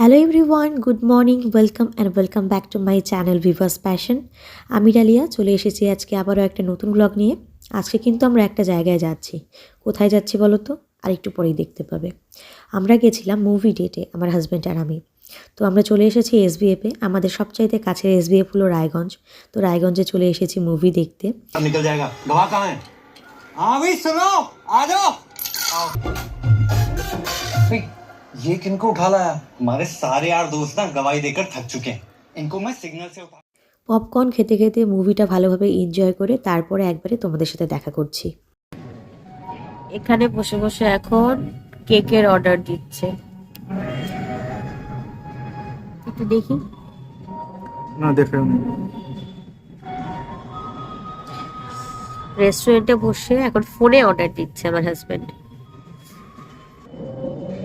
Hello everyone, good morning, welcome back to my channel Vivas passion. আমি dahlia চলে এসেছি আজকে আবারও একটা নতুন ব্লগ নিয়ে। আজকে কিন্তু আমরা একটা জায়গায় যাচ্ছি। কোথায় যাচ্ছি বলো তো? আর একটু পরেই দেখতে পাবে। আমরা গেছিলাম মুভি ডেটে, আমার হাজব্যান্ড আর আমি। তো আমরা চলে এসেছি এসবিএফে। আমাদের সবচাইতে কাছের এসবিএফ হলো রায়গঞ্জ। তো রায়গঞ্জে চলে এসেছি মুভি দেখতে। निकल जाएगा गवाह कहाँ है? हाँ भाई सुनो आ जाओ। ये किनको उठा लाया? हमारे सारे यार दोस्त ना गवाही देकर थक चुके हैं, इनको मैं सिग्नल से उठा। পপকর্ন খেতে খেতে মুভিটা ভালোভাবে এনজয় করে তারপরে একবারে তোমাদের সাথে দেখা করছি। এখানে বসে বসে এখন কেকের অর্ডার দিচ্ছে। একটু দেখি না দেখে রেস্টুরেন্টে বসে এখন ফোনে অর্ডার দিচ্ছে আমার হাজব্যান্ড।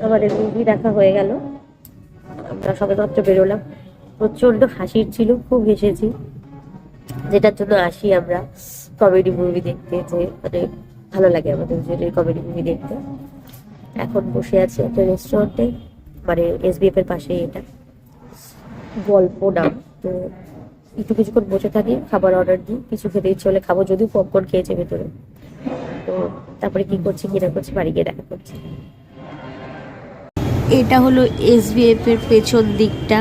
আমাদের মুভি দেখা হয়ে গেল, আমরা সবে মাত্র বেরোলাম। প্রচন্ড হাসির ছিল, খুব হেসেছি, যেটার জন্য আসি আমরা কমেডি মুভি দেখতে, যে মানে ভালো লাগে আমাদের যে কমেডি মুভি দেখতে। এখন বসে আছি একটা রেস্টুরেন্টে, মানে এসবিএফ এর পাশে, এটা গল্প নাম। তো একটু কিছুক্ষণ বসে থাকি, খাবার অর্ডার দিই, কিছু খেতে ইচ্ছে হলে খাবো, যদিও পপকর্ন খেয়েছে ভেতরে। তো তারপরে কি করছি কি না করছি বাড়ি গিয়ে দেখা করছি। এটা হলো এসবিএফ এর পেছন দিকটা,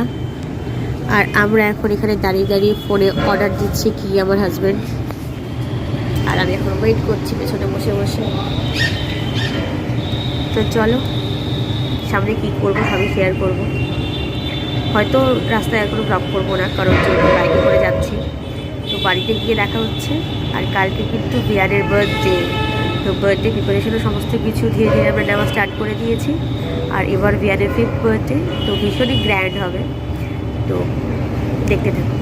আর আমরা এখন এখানে দাঁড়িয়ে দাঁড়িয়ে ফোনে অর্ডার দিচ্ছি কি আমার হাজব্যান্ড, আর আমি এখন ওয়েট করছি পেছনে বসে বসে। তো চলো, সামনে কি করবো সবই শেয়ার করবো। হয়তো রাস্তায় এখনো ব্লগ করবো না, কারণ যেহেতু বাইকে করে যাচ্ছি। তো বাড়িতে গিয়ে দেখা হচ্ছে। আর কালকে কিন্তু বিয়ারের বার্থডে, তো বার্থডে প্রিপারেশনও সমস্ত কিছু ধীরে ধীরে আমরা নেওয়া স্টার্ট করে দিয়েছি। আর এবার বিয়ারের 5th বার্থডে, তো ভীষণই গ্র্যান্ড হবে। তো দেখতে থাকুন।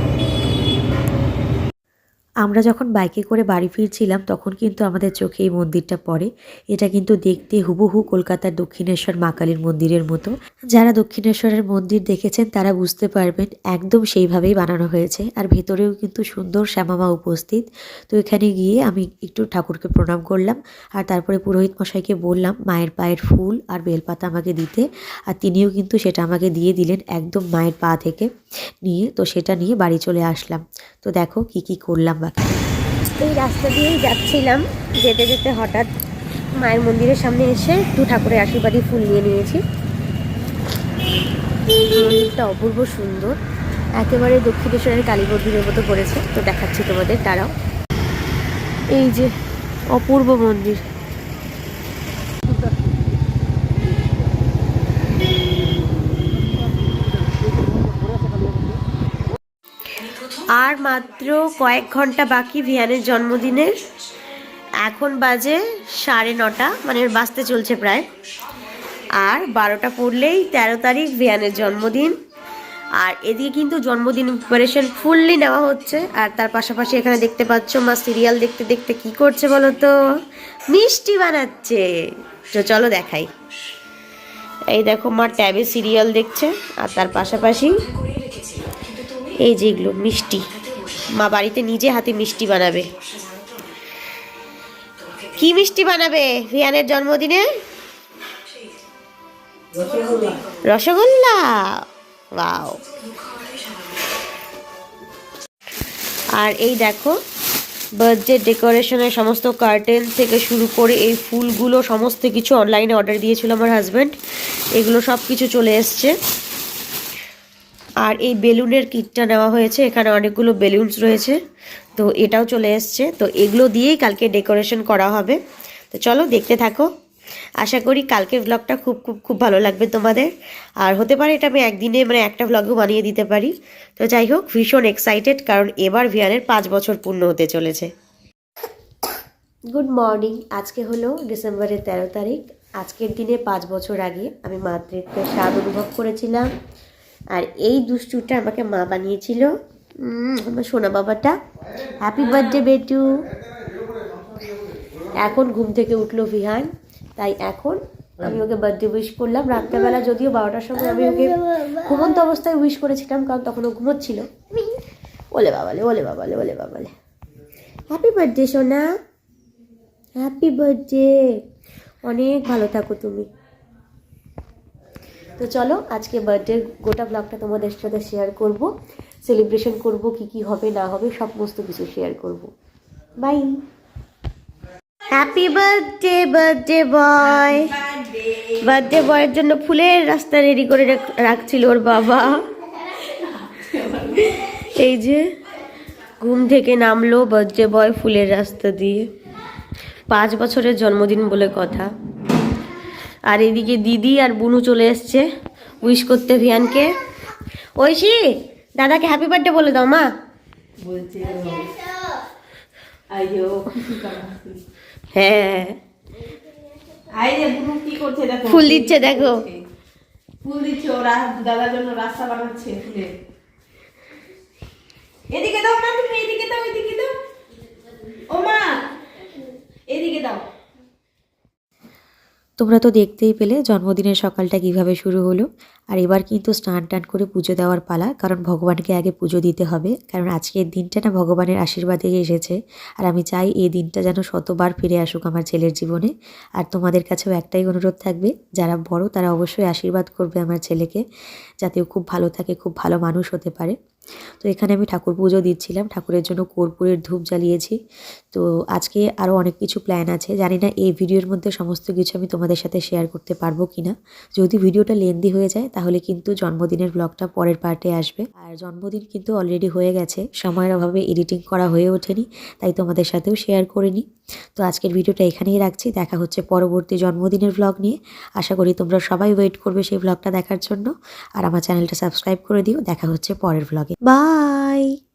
আমরা যখন বাইকে করে বাড়ি ফিরছিলাম তখন কিন্তু আমাদের চোখে এই মন্দিরটা পড়ে। এটা কিন্তু দেখতে হুবহু কলকাতার দক্ষিণেশ্বর মা কালীর মন্দিরের মতো। যারা দক্ষিণেশ্বরের মন্দির দেখেছেন তারা বুঝতে পারবেন, একদম সেইভাবেই বানানো হয়েছে। আর ভেতরেও কিন্তু সুন্দর শ্যামামা উপস্থিত। তো এখানে গিয়ে আমি একটু ঠাকুরকে প্রণাম করলাম, আর তারপরে পুরোহিত মশাইকে বললাম মায়ের পায়ের ফুল আর বেলপাতা আমাকে দিতে। আর তিনিও কিন্তু সেটা আমাকে দিয়ে দিলেন, একদম মায়ের পা থেকে নিয়ে। তো সেটা নিয়ে বাড়ি চলে আসলাম। তো দেখো কি কি করলাম। এই রাস্তা দিয়েই যাচ্ছিলাম, যেতে যেতে হঠাৎ মায়ের মন্দিরের সামনে এসে একটু ঠাকুরের আশীর্বাদী ফুল নিয়ে নিয়েছি। মন্দিরটা অপূর্ব সুন্দর, একেবারে দক্ষিণেশ্বরের কালী মন্দিরের মতো করেছে। তো দেখাচ্ছি তোমাদের, দাঁড়াও। এই যে অপূর্ব মন্দির। আর মাত্র কয়েক ঘন্টা বাকি ভিয়ানের জন্মদিনের। এখন বাজে 9:30, মানে বাজতে চলছে প্রায়। আর 12টা পড়লেই 13 তারিখ ভিয়ানের জন্মদিন। আর এদিকে কিন্তু জন্মদিন প্রিপারেশন ফুললি নেওয়া হচ্ছে। আর তার পাশাপাশি এখানে দেখতে পাচ্ছ মা সিরিয়াল দেখতে দেখতে কি করছে বলো তো? মিষ্টি বানাচ্ছে। তো চলো দেখাই। এই দেখো মা ট্যাবে সিরিয়াল দেখছে, আর তার পাশাপাশি এই যেগুলো মিষ্টি, মা বাড়িতে নিজে হাতে মিষ্টি বানাবে। কি মিষ্টি বানাবে ভিয়ানের জন্মদিনে? রসগোল্লা। ওয়াও। আর এই দেখো বার্থডে ডেকোরেশনের সমস্ত কার্টেন থেকে শুরু করে এই ফুলগুলো সমস্ত কিছু অনলাইনে অর্ডার দিয়েছিল আমার হাজব্যান্ড। এগুলো সব কিছু চলে এসছে। আর এই বেলুনের কিটটা নেওয়া হয়েছে, এখানে অনেকগুলো বেলুনস রয়েছে। তো এটাও চলে এসছে। তো এগুলো দিয়েই কালকে ডেকোরেশন করা হবে। তো চলো দেখতে থাকো। আশা করি কালকে ব্লগটা খুব খুব খুব ভালো লাগবে তোমাদের। আর হতে পারে এটা আমি একদিনে মানে একটা ব্লগও বানিয়ে দিতে পারি। তো যাই হোক, ভীষণ এক্সাইটেড, কারণ এবার ভিয়ানের 5 বছর পূর্ণ হতে চলেছে। Good morning. আজকে হলো ডিসেম্বরের 13 তারিখ। আজকের দিনে 5 বছর আগে আমি মাতৃত্বের স্বাদ অনুভব করেছিলাম। আর এই দুষ্টুটা আমাকে মা বানিয়েছিল, আমার সোনা বাবাটা। হ্যাপি বার্থডে বেটু। এখন ঘুম থেকে উঠলো ভিহান, তাই এখন আমি ওকে বার্থডে উইশ করলাম রাত্রেবেলা। যদিও 12টার সময় আমি ওকে ঘুমন্ত অবস্থায় উইশ করেছিলাম, কারণ তখন ও ঘুমোচ্ছিল। ওলে বাবালে ওলে বাবালে ওলে বাবালে। হ্যাপি বার্থডে সোনা, হ্যাপি বার্থডে। অনেক ভালো থাকো তুমি। তো চলো আজকে বার্থডে গোটা ব্লগটা তোমাদের সাথে শেয়ার করব, সেলিব্রেশন করব, কি কি হবে না হবে সমস্ত কিছু শেয়ার করব। Bye. Happy birthday birthday boy. Birthday বয়ের জন্য ফুলের রাস্তা রেডি করে রাখছিল ওর বাবা। এই যে ঘুম থেকে নামলো বার্থডে বয় ফুলের রাস্তা দিয়ে, 5 বছরের জন্মদিন বলে কথা। আর এদিকে দিদি আর বুনু চলে এসছে উইশ করতে ভিয়ানকে। ঐশী দাদাকে হ্যাপি বার্থডে বলে দাও মা। হ্যাঁ ফুল দিচ্ছে দেখো, ফুল দিচ্ছে ওরা দাদার জন্য রাস্তা বানাচ্ছে ফুলের। এদিকে দাও না, তুমি এদিকে দাও, এদিকে দাও ও মা, এদিকে দাও। তোমরা তো দেখতেই পেলে জন্মদিনের সকালটা কিভাবে শুরু হলো। আর এবার কিন্তু স্নান টান করে পুজো দেওয়ার পালা, কারণ ভগবানকে আগে পুজো দিতে হবে, কারণ আজকের দিনটা না ভগবানের আশীর্বাদে এসেছে। আর আমি চাই এই দিনটা যেন শতবার ফিরে আসুক আমার ছেলের জীবনে। আর তোমাদের কাছেও একটাই অনুরোধ থাকবে, যারা বড় তারা অবশ্যই আশীর্বাদ করবে আমার ছেলেকে, যাতে ও খুব ভালো থাকে, খুব ভালো মানুষ হতে পারে। তো এখানে আমি ঠাকুর পুজো দিচ্ছিলাম, ঠাকুরের জন্য কর্পূরের ধূপ জ্বালিয়েছি। তো আজকে আরও অনেক কিছু প্ল্যান আছে, জানি না এই ভিডিওর মধ্যে সমস্ত কিছু আমি তোমাদের সাথে শেয়ার করতে পারবো কিনা। যদি ভিডিওটা লেন্দি হয়ে যায় তাহলে কিন্তু জন্মদিনের ব্লগটা পরের পার্টে আসবে। আর জন্মদিন কিন্তু অলরেডি হয়ে গেছে, সময়ের অভাবে এডিটিং করা হয়ে ওঠেনি, তাই তোমাদের সাথেও শেয়ার করিনি। তো আজকের ভিডিওটা এখানেই রাখছি, দেখা হচ্ছে পরবর্তী জন্মদিনের ব্লগ নিয়ে। আশা করি তোমরা সবাই ওয়েট করবে সেই ব্লগটা দেখার জন্য। আর আমার চ্যানেলটা সাবস্ক্রাইব করে দিও। দেখা হচ্ছে পরের ব্লগে। বাই।